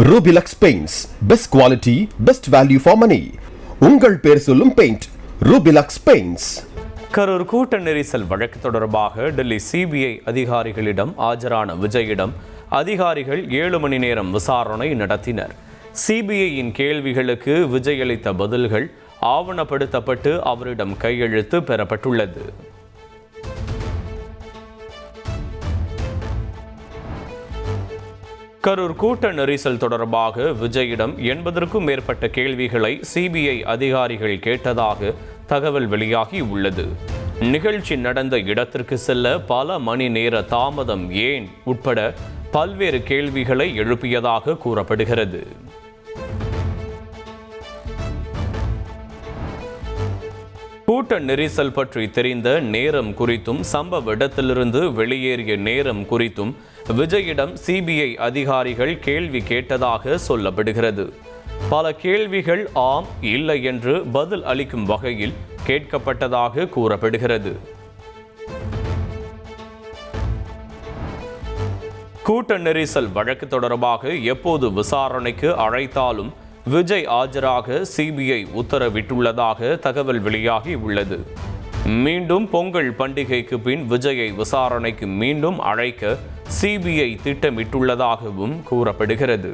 Rubilux Paints, best quality, best value for money. உங்கள் பேர் சொல்லும் பெயிண்ட் Rubilux Paints. கரூர் கூட்ட நெரிசல் வழக்கு தொடர்பாக டெல்லி சிபிஐ அதிகாரிகளிடம் ஆஜரான விஜயிடம் அதிகாரிகள் 7 மணி நேரம் விசாரணை நடத்தினர். சிபிஐயின் கேள்விகளுக்கு விஜய் அளித்த பதில்கள் ஆவணப்படுத்தப்பட்டு அவரிடம் கையெழுத்து பெறப்பட்டுள்ளது. கரூர் கூட்ட நெரிசல் தொடர்பாக விஜயிடம் 80க்கும் மேற்பட்ட கேள்விகளை சிபிஐ அதிகாரிகள் கேட்டதாக தகவல் வெளியாகி உள்ளது. நிகழ்ச்சி நடந்த இடத்திற்கு செல்ல பல மணி நேர தாமதம் ஏன் உட்பட பல்வேறு கேள்விகளை எழுப்பியதாக கூறப்படுகிறது. கூட்ட நெரிசல் பற்றி தெரிந்த நேரம் குறித்தும் சம்பவ இடத்திலிருந்து வெளியேறிய நேரம் குறித்தும் விஜயிடம் சிபிஐ அதிகாரிகள் கேள்வி கேட்டதாக சொல்லப்படுகிறது. பல கேள்விகள் ஆம் இல்லை என்று பதில் அளிக்கும் வகையில் கேட்கப்பட்டதாக கூறப்படுகிறது. கூட்ட நெரிசல் வழக்கு தொடர்பாக எப்போது விசாரணைக்கு அழைத்தாலும் விஜய் ஆஜராக சிபிஐ உத்தரவிட்டுள்ளதாக தகவல் வெளியாகி உள்ளது. மீண்டும் பொங்கல் பண்டிகைக்கு பின் விஜயை விசாரணைக்கு மீண்டும் அழைக்க சிபிஐ திட்டமிட்டுள்ளதாகவும் கூறப்படுகிறது.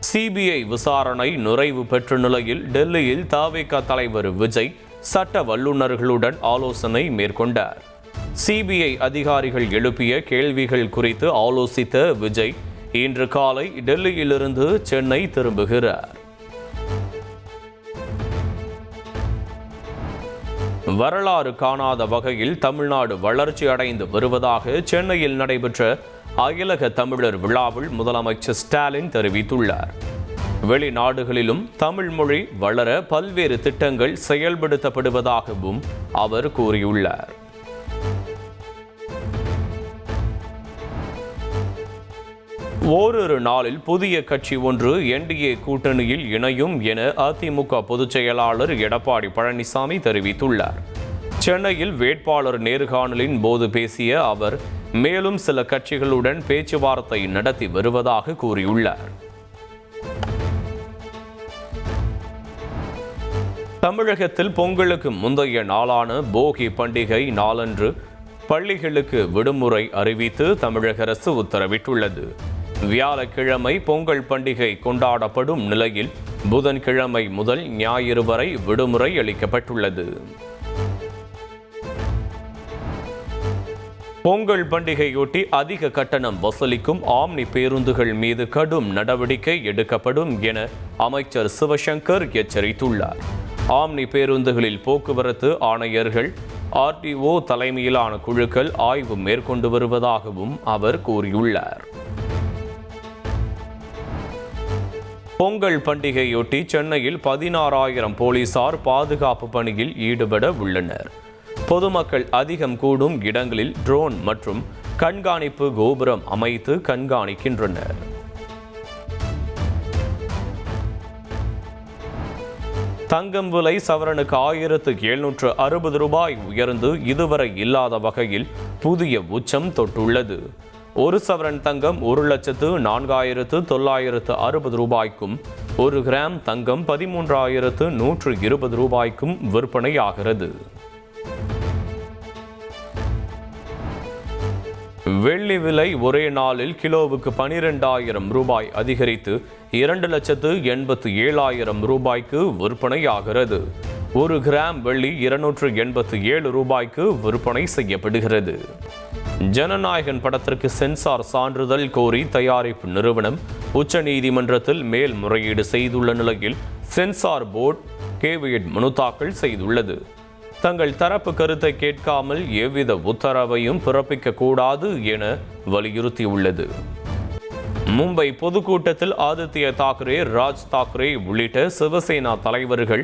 சிபிஐ விசாரணை நிறைவு பெற்ற நிலையில் டெல்லியில் தவிக தலைவர் விஜய் சட்ட வல்லுநர்களுடன் ஆலோசனை மேற்கொண்டார். சிபிஐ அதிகாரிகள் எழுப்பிய கேள்விகள் குறித்து ஆலோசித்த விஜய் இன்று காலை டெல்லியிலிருந்து சென்னை திரும்புகிறார். வரலாறு காணாத வகையில் தமிழ்நாடு வளர்ச்சி அடைந்து வருவதாக சென்னையில் நடைபெற்ற அகிலக தமிழர் விழாவில் முதலமைச்சர் ஸ்டாலின் தெரிவித்துள்ளார். வெளிநாடுகளிலும் தமிழ் மொழி வளர பல்வேறு திட்டங்கள் செயல்படுத்தப்படுவதாகவும் அவர் கூறியுள்ளார். ஓரிரு நாளில் புதிய கட்சி ஒன்று என்டிஏ கூட்டணியில் இணையும் என அதிமுக பொதுச் செயலாளர் எடப்பாடி பழனிசாமி தெரிவித்துள்ளார். சென்னையில் வேட்பாளர் நேர்காணலின் போது பேசிய அவர் மேலும் சில கட்சிகளுடன் பேச்சுவார்த்தை நடத்தி வருவதாக கூறியுள்ளார். தமிழகத்தில் பொங்கலுக்கு முந்தைய நாளான போகி பண்டிகை நாளன்று பள்ளிகளுக்கு விடுமுறை அறிவித்து தமிழக அரசு உத்தரவிட்டுள்ளது. வியாழக்கிழமை பொங்கல் பண்டிகை கொண்டாடப்படும் நிலையில் புதன்கிழமை முதல் ஞாயிறு வரை விடுமுறை அளிக்கப்பட்டுள்ளது. பொங்கல் பண்டிகையொட்டி அதிக கட்டணம் வசூலிக்கும் ஆம்னி பேருந்துகள் மீது கடும் நடவடிக்கை எடுக்கப்படும் என அமைச்சர் சிவசங்கர் எச்சரித்துள்ளார். ஆம்னி பேருந்துகளில் போக்குவரத்து ஆணையர்கள் ஆர்டிஓ தலைமையிலான குழுக்கள் ஆய்வு மேற்கொண்டு வருவதாகவும் அவர் கூறியுள்ளார். பொங்கல் பண்டிகையொட்டி சென்னையில் 16,000 போலீசார் பாதுகாப்பு பணியில் ஈடுபட உள்ளனர். பொதுமக்கள் அதிகம் கூடும் இடங்களில் ட்ரோன் மற்றும் கண்காணிப்பு கோபுரம் அமைத்து கண்காணிக்கின்றனர். தங்கம் விலை சவரனுக்கு 1,760 ரூபாய் உயர்ந்து இதுவரை இல்லாத வகையில் புதிய உச்சம் தொட்டுள்ளது. ஒரு சவரன் தங்கம் 1,04,960 ரூபாய்க்கும் 1 கிராம் தங்கம் 13,120 ரூபாய்க்கும் விற்பனையாகிறது. வெள்ளி விலை ஒரே நாளில் கிலோவுக்கு 12,000 ரூபாய் அதிகரித்து 2,87,000 ரூபாய்க்கு விற்பனையாகிறது. 1 கிராம் வெள்ளி 287 ரூபாய்க்கு விற்பனை செய்யப்படுகிறது. ஜனநாயகன் படத்திற்கு சென்சார் சான்றிதழ் கோரி தயாரிப்பு நிறுவனம் உச்சநீதிமன்றத்தில் மேல்முறையீடு செய்துள்ள நிலையில் சென்சார் போர்டு கேவியட் மனு தாக்கல் செய்துள்ளது. தங்கள் தரப்பு கருத்தை கேட்காமல் எவ்வித உத்தரவையும் பிறப்பிக்க கூடாது என வலியுறுத்தியுள்ளது. மும்பை பொதுக்கூட்டத்தில் ஆதித்ய தாக்கரே, ராஜ் தாக்கரே உள்ளிட்ட சிவசேனா தலைவர்கள்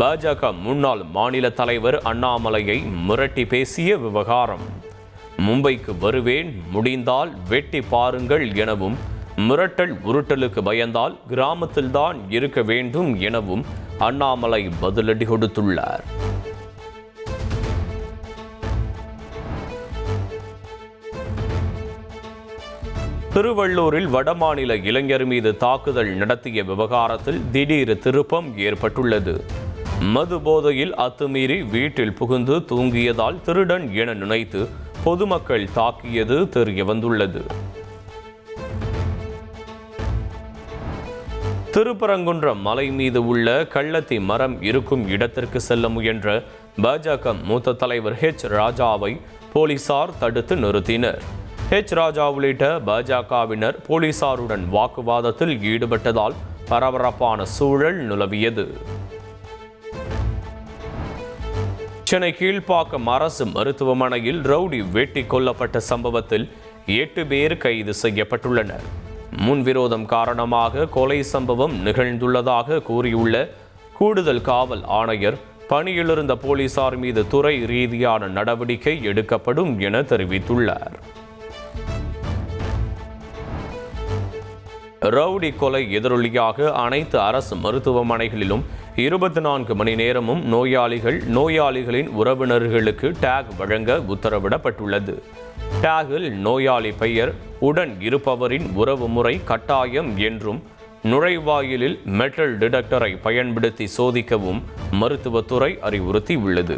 பாஜக முன்னாள் மாநில தலைவர் அண்ணாமலையை மிரட்டி பேசிய விவகாரம். மும்பைக்கு வருவேன், முடிந்தால் வெட்டி பாருங்கள் எனவும், மிரட்டல் உருட்டலுக்கு பயந்தால் கிராமத்தில்தான் இருக்க வேண்டும் எனவும் அண்ணாமலை பதிலடி கொடுத்துள்ளார். திருவள்ளூரில் வடமாநில இளைஞர் மீது தாக்குதல் நடத்திய விவகாரத்தில் திடீர் திருப்பம் ஏற்பட்டுள்ளது. மது போதையில் அத்துமீறி வீட்டில் புகுந்து தூங்கியதால் திருடன் என நினைத்து பொதுமக்கள் தாக்கியது தெரிய வந்துள்ளது. திருப்பரங்குன்றம் மலை மீது உள்ள கள்ளத்தி மரம் இருக்கும் இடத்திற்கு செல்ல முயன்ற பாஜக மூத்த தலைவர் ராஜாவை போலீசார் தடுத்து நிறுத்தினர். ராஜா உள்ளிட்ட பாஜகவினர் போலீசாருடன் வாக்குவாதத்தில் ஈடுபட்டதால் பரபரப்பான சூழல் நிலவியது. சென்னை கீழ்ப்பாக்கம் அரசு மருத்துவமனையில் ரவுடி வெட்டி கொல்லப்பட்ட சம்பவத்தில் 8 பேர் கைது செய்யப்பட்டுள்ளனர். முன்விரோதம் காரணமாக கொலை சம்பவம் நிகழ்ந்துள்ளதாக கூறியுள்ள கூடுதல் காவல் ஆணையர், பணியிலிருந்த போலீசார் மீது துறை ரீதியான நடவடிக்கை எடுக்கப்படும் என தெரிவித்துள்ளார். ரவுடி கொலை எதிரொலியாக அனைத்து அரசு மருத்துவமனைகளிலும் 24 மணி நேரமும் நோயாளிகளின் உறவினர்களுக்கு டேக் வழங்க உத்தரவிடப்பட்டுள்ளது. டேகில் நோயாளி பெயர், உடன் இருப்பவரின் உறவு முறை கட்டாயம் என்றும், நுழைவாயிலில் மெட்டல் டிடெக்டரை பயன்படுத்தி சோதிக்கவும் மருத்துவத்துறை அறிவுறுத்தியுள்ளது.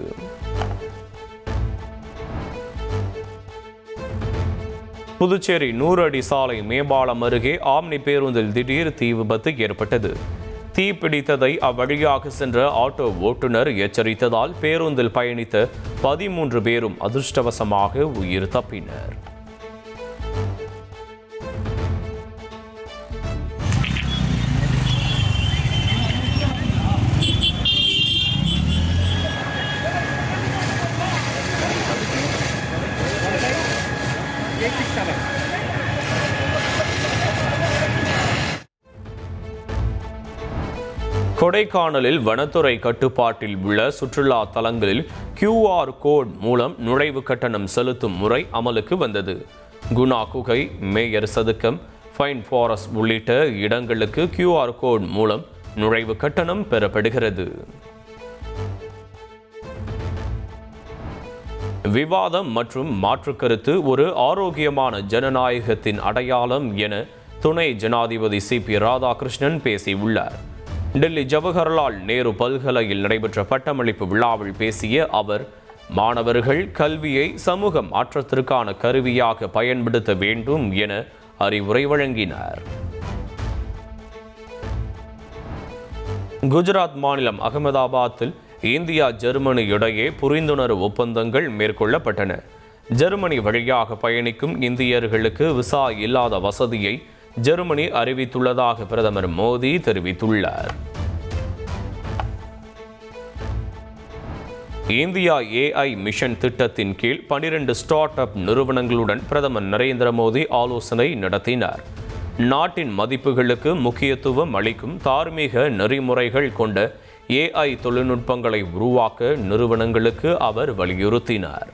புதுச்சேரி 100 அடி சாலை மேம்பாலம் அருகே ஆம்னி பேருந்தில் திடீர் தீ விபத்து ஏற்பட்டது. தீ பிடித்ததை அவ்வழியாக சென்ற ஆட்டோ ஓட்டுநர் எச்சரித்ததால் பேருந்தில் பயணித்த 13 பேரும் அதிர்ஷ்டவசமாக உயிர் தப்பினர். கொடைக்கானலில் வனத்துறை கட்டுப்பாட்டில் உள்ள சுற்றுலா தலங்களில் QR கோட் மூலம் நுழைவு கட்டணம் செலுத்தும் முறை அமலுக்கு வந்தது. குணா குகை, மேயர் சதுக்கம், ஃபைன் ஃபாரஸ்ட் உள்ளிட்ட இடங்களுக்கு QR கோட் மூலம் நுழைவு கட்டணம் பெறப்படுகிறது. விவாதம் மற்றும் மாற்றுக்கருத்து ஒரு ஆரோக்கியமான ஜனநாயகத்தின் அடையாளம் என துணை ஜனாதிபதி CP ராதாகிருஷ்ணன் பேசியுள்ளார். டெல்லி ஜவஹர்லால் நேரு பல்கலையில் நடைபெற்ற பட்டமளிப்பு விழாவில் பேசிய அவர், மாணவர்கள் கல்வியை சமூக மாற்றத்திற்கான கருவியாக பயன்படுத்த வேண்டும் என அறிவுரை வழங்கினார். குஜராத் மாநிலம் அகமதாபாத்தில் இந்தியா ஜெர்மனி இடையே புரிந்துணர்வு ஒப்பந்தங்கள் மேற்கொள்ளப்பட்டன. ஜெர்மனி வழியாக பயணிக்கும் இந்தியர்களுக்கு விசா இல்லாத வசதியை ஜெர்மனி அறிவித்துள்ளதாக பிரதமர் மோடி தெரிவித்துள்ளார். இந்தியா AI மிஷன் திட்டத்தின் கீழ் 12 ஸ்டார்ட் அப் நிறுவனங்களுடன் பிரதமர் நரேந்திர மோடி ஆலோசனை நடத்தினார். நாட்டின் மதிப்புகளுக்கு முக்கியத்துவம் அளிக்கும் தார்மீக நெறிமுறைகள் கொண்ட AI தொழில்நுட்பங்களை உருவாக்க நிறுவனங்களுக்கு அவர் வலியுறுத்தினார்.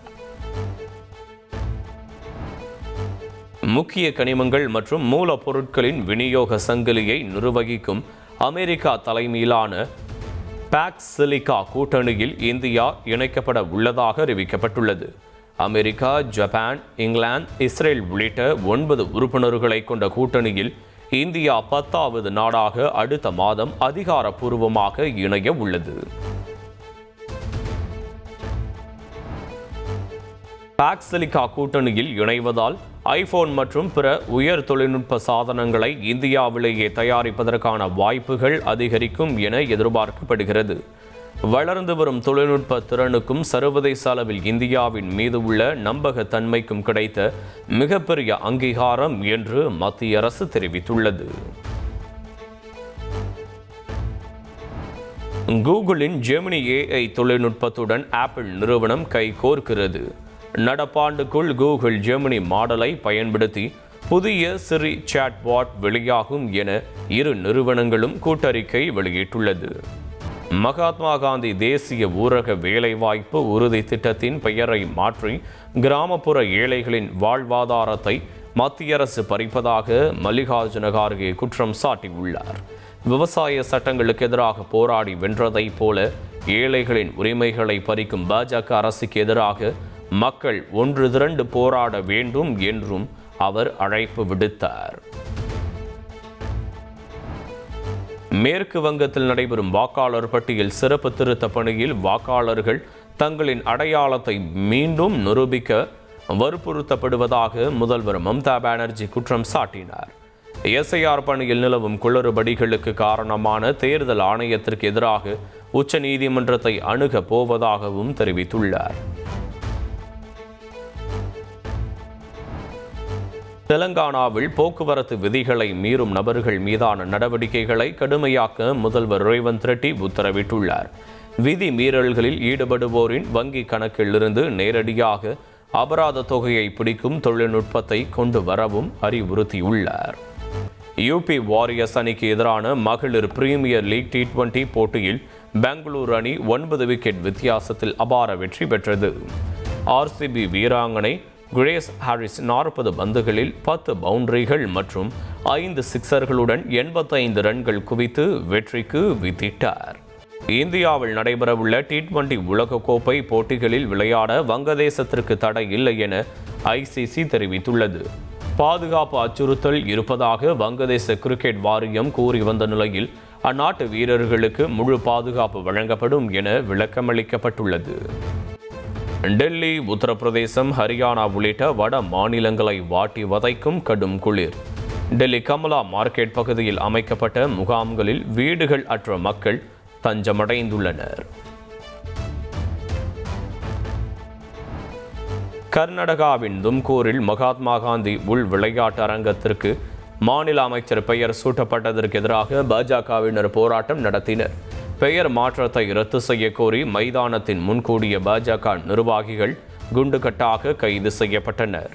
முக்கிய கனிமங்கள் மற்றும் மூலப்பொருட்களின் விநியோக சங்கிலியை நிர்வகிக்கும் அமெரிக்கா தலைமையிலான பாக்ஸ் சிலிக்கா கூட்டணியில் இந்தியா இணைக்கப்பட உள்ளதாக அறிவிக்கப்பட்டுள்ளது. அமெரிக்கா, ஜப்பான், இங்கிலாந்து, இஸ்ரேல் உள்ளிட்ட 9 உறுப்பினர்களை கொண்ட கூட்டணியில் இந்தியா 10வது நாடாக அடுத்த மாதம் அதிகாரப்பூர்வமாக இணைய உள்ளது. பாக்ஸ் சிலிக்கா கூட்டணியில் இணைவதால் ஐபோன் மற்றும் பிற உயர் தொழில்நுட்ப சாதனங்களை இந்தியாவிலேயே தயாரிப்பதற்கான வாய்ப்புகள் அதிகரிக்கும் என எதிர்பார்க்கப்படுகிறது. வளர்ந்து வரும் தொழில்நுட்ப திறனுக்கும் சர்வதேச அளவில் இந்தியாவின் மீது உள்ள நம்பகத்தன்மைக்கும் கிடைத்த மிகப்பெரிய அங்கீகாரம் என்று மத்திய அரசு தெரிவித்துள்ளது. கூகுளின் ஜெமினி AI தொழில்நுட்பத்துடன் ஆப்பிள் நிறுவனம் கைகோர்க்கிறது. நடப்பாண்டுக்குள் கூகுள் ஜெமினி மாடலை பயன்படுத்தி புதிய சிரி சாட்பாட் வெளியாகும் என இரு நிறுவனங்களும் கூட்டறிக்கை வெளியிட்டுள்ளது. மகாத்மா காந்தி தேசிய ஊரக வேலைவாய்ப்பு உறுதி திட்டத்தின் பெயரை மாற்றி கிராமப்புற ஏழைகளின் வாழ்வாதாரத்தை மத்திய அரசு பறிப்பதாக மல்லிகார்ஜுன கார்கே குற்றம் சாட்டியுள்ளார். விவசாய சட்டங்களுக்கு எதிராக போராடி வென்றதை போல ஏழைகளின் உரிமைகளை பறிக்கும் பாஜக அரசுக்கு எதிராக மக்கள் ஒன்று திரண்டு போராட வேண்டும் என்றும் அவர் அழைப்பு விடுத்தார். மேற்கு வங்கத்தில் நடைபெறும் வாக்காளர் பட்டியல் சிறப்பு திருத்த பணியில் வாக்காளர்கள் தங்களின் அடையாளத்தை மீண்டும் நிரூபிக்க வற்புறுத்தப்படுவதாக முதல்வர் மம்தா பானர்ஜி குற்றம் சாட்டினார். எஸ்ஐஆர் பணியில் நிலவும் குளறுபடிகளுக்கு காரணமான தேர்தல் ஆணையத்திற்கு எதிராக உச்சநீதிமன்றத்தை அணுகப் போவதாகவும் தெரிவித்துள்ளார். தெலங்கானாவில் போக்குவரத்து விதிகளை மீறும் நபர்கள் மீதான நடவடிக்கைகளை கடுமையாக்க முதல்வர் ரேவந்த் ரெட்டி உத்தரவிட்டுள்ளார். விதி மீறல்களில் ஈடுபடுவோரின் வங்கி கணக்கில் இருந்து நேரடியாக அபராத தொகையை பிடிக்கும் தொழில்நுட்பத்தை கொண்டு வரவும் அறிவுறுத்தியுள்ளார். யூபி வாரியர்ஸ் அணிக்கு எதிரான மகளிர் பிரீமியர் லீக் T20 போட்டியில் பெங்களூரு அணி 9 விக்கெட் வித்தியாசத்தில் அபார வெற்றி பெற்றது. RCB வீராங்கனை கிரேஸ் ஹாரிஸ் 40 பந்துகளில் 10 பவுண்டரிகள் மற்றும் 5 சிக்சர்களுடன் 85 ரன்கள் குவித்து வெற்றிக்கு வித்திட்டார். இந்தியாவில் நடைபெறவுள்ள T20 உலகக்கோப்பை போட்டிகளில் விளையாட வங்கதேசத்திற்கு தடை இல்லை என ICC தெரிவித்துள்ளது. பாதுகாப்பு அச்சுறுத்தல் இருப்பதாக வங்கதேச கிரிக்கெட் வாரியம் கூறி வந்த நிலையில் அந்நாட்டு வீரர்களுக்கு முழு பாதுகாப்பு வழங்கப்படும் என விளக்கமளிக்கப்பட்டுள்ளது. டெல்லி, உத்தரப்பிரதேசம், ஹரியானா உள்ளிட்ட வட மாநிலங்களை வாட்டி வதைக்கும் கடும் குளிர். டெல்லி கமலா மார்க்கெட் பகுதியில் அமைக்கப்பட்ட முகாம்களில் வீடுகள் அற்ற மக்கள் தஞ்சமடைந்துள்ளனர். கர்நாடகாவின் தும்கூரில் மகாத்மா காந்தி உள் விளையாட்டு அரங்கத்திற்கு மாநில அமைச்சர் பெயர் சூட்டப்பட்டதற்கு எதிராக பாஜகவினர் போராட்டம் நடத்தினர். பெயர் மாற்றத்தை ரத்து செய்ய கோரி மைதானத்தின் முன்கூடிய பாஜக நிர்வாகிகள் குண்டுகட்டாக கைது செய்யப்பட்டனர்.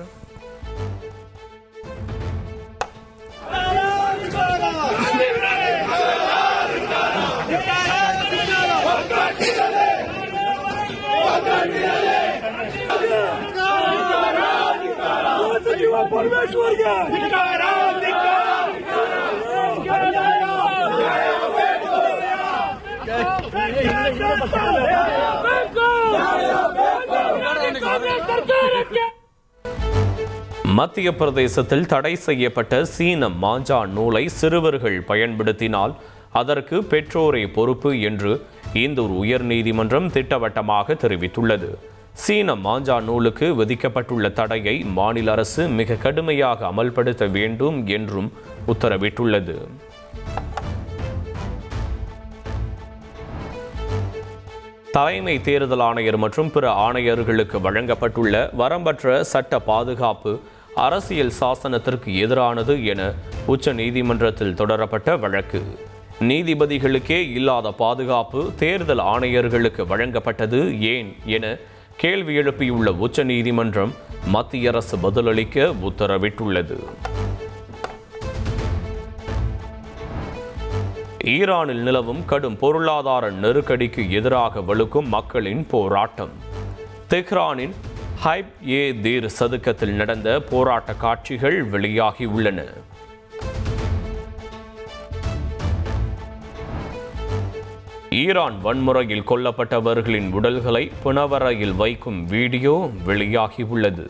மத்திய பிரதேசத்தில் தடை செய்யப்பட்ட சீன மாஞ்சா நூலை சிறுவர்கள் பயன்படுத்தினால் அதற்கு பெற்றோரே பொறுப்பு என்று இந்தூர் உயர்நீதிமன்றம் திட்டவட்டமாக தெரிவித்துள்ளது. சீன மாஞ்சா நூலுக்கு விதிக்கப்பட்டுள்ள தடையை மாநில அரசு மிக கடுமையாக அமல்படுத்த வேண்டும் என்றும் உத்தரவிட்டுள்ளது. தலைமை தேர்தல் ஆணையர் மற்றும் பிற ஆணையர்களுக்கு வழங்கப்பட்டுள்ள வரம்பற்ற சட்ட பாதுகாப்பு அரசியல் சாசனத்திற்கு எதிரானது என உச்ச நீதிமன்றத்தில் தொடரப்பட்ட வழக்கு. நீதிபதிகளுக்கே இல்லாத பாதுகாப்பு தேர்தல் ஆணையர்களுக்கு வழங்கப்பட்டது ஏன் என கேள்வி எழுப்பியுள்ள உச்ச நீதிமன்றம் மத்திய அரசு பதிலளிக்க உத்தரவிட்டுள்ளது. ஈரானில் நிலவும் கடும் பொருளாதார நெருக்கடிக்கு எதிராக வலுக்கும் மக்களின் போராட்டம். தெஹ்ரானின் ஹைப்-ஏ-தீர் சதுக்கத்தில் நடந்த போராட்ட காட்சிகள் வெளியாகியுள்ளன. ஈரான் வன்முறையில் கொல்லப்பட்டவர்களின் உடல்களை புனவரையில் வைக்கும் வீடியோ வெளியாகியுள்ளது.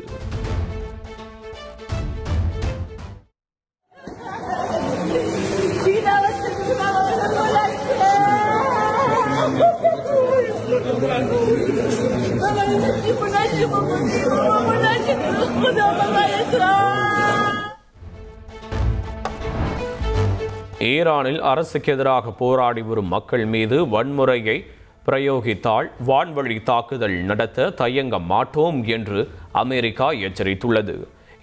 ஈரானில் அரசுக்கு எதிராக போராடி வரும் மக்கள் மீது வன்முறையை பிரயோகித்தால் வான்வழி தாக்குதல் நடத்த தயங்க மாட்டோம் என்று அமெரிக்கா எச்சரித்துள்ளது.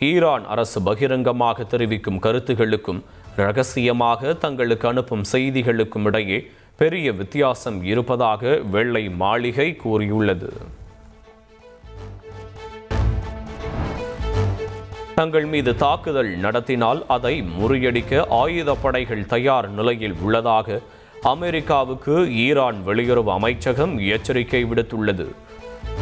ஈரான் அரசு பகிரங்கமாக தெரிவிக்கும் கருத்துகளுக்கும் இரகசியமாக தங்களுக்கு அனுப்பும் செய்திகளுக்கும் இடையே பெரிய வித்தியாசம் இருப்பதாக வெள்ளை மாளிகை கூறியுள்ளது. தங்கள் மீது தாக்குதல் நடத்தினால் அதை முறியடிக்க ஆயுதப்படைகள் தயார் நிலையில் உள்ளதாக அமெரிக்காவுக்கு ஈரான் வெளியுறவு அமைச்சகம் எச்சரிக்கை விடுத்துள்ளது.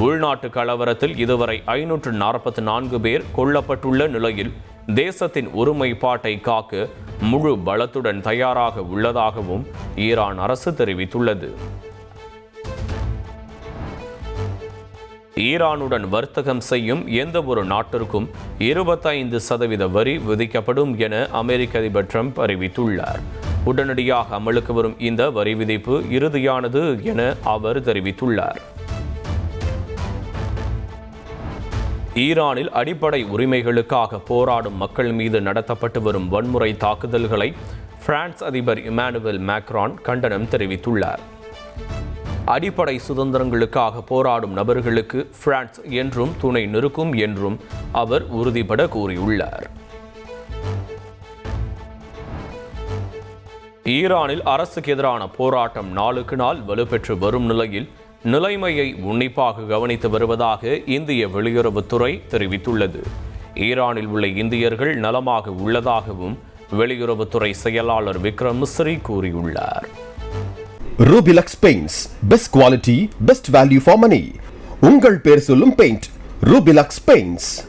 உள்நாட்டு கலவரத்தில் இதுவரை 544 பேர் கொல்லப்பட்டுள்ள நிலையில் தேசத்தின் ஒருமைப்பாட்டை காக்க முழு பலத்துடன் தயாராக உள்ளதாகவும் ஈரான் அரசு தெரிவித்துள்ளது. ஈரானுடன் வர்த்தகம் செய்யும் எந்த ஒரு நாட்டிற்கும் 25% வரி விதிக்கப்படும் என அமெரிக்க அதிபர் ட்ரம்ப் அறிவித்துள்ளார். உடனடியாக அமலுக்கு வரும் இந்த வரி விதிப்பு இறுதியானது என அவர் தெரிவித்துள்ளார். ஈரானில் அடிப்படை உரிமைகளுக்காக போராடும் மக்கள் மீது நடத்தப்பட்டு வரும் வன்முறை தாக்குதல்களை பிரான்ஸ் அதிபர் இமானுவேல் மேக்ரான் கண்டனம் தெரிவித்துள்ளார். அடிப்படை சுதந்திரங்களுக்காக போராடும் நபர்களுக்கு பிரான்ஸ் என்றும் துணை நிற்கும் என்றும் அவர் உறுதிபட கூறியுள்ளார். ஈரானில் அரசுக்கு எதிரான போராட்டம் நாளுக்கு நாள் வலுப்பெற்று வரும் நிலையில் நிலைமையை உன்னிப்பாக கவனித்து வருவதாக இந்திய வெளியுறவுத்துறை தெரிவித்துள்ளது. ஈரானில் உள்ள இந்தியர்கள் நலமாக உள்ளதாகவும் வெளியுறவுத்துறை செயலாளர் விக்ரம் மிஸ்ரி கூறியுள்ளார். Rubilux Paints, best quality, best value for money. உங்கள் பேர் சொல்லும் பெயிண்ட் Rubilux Paints.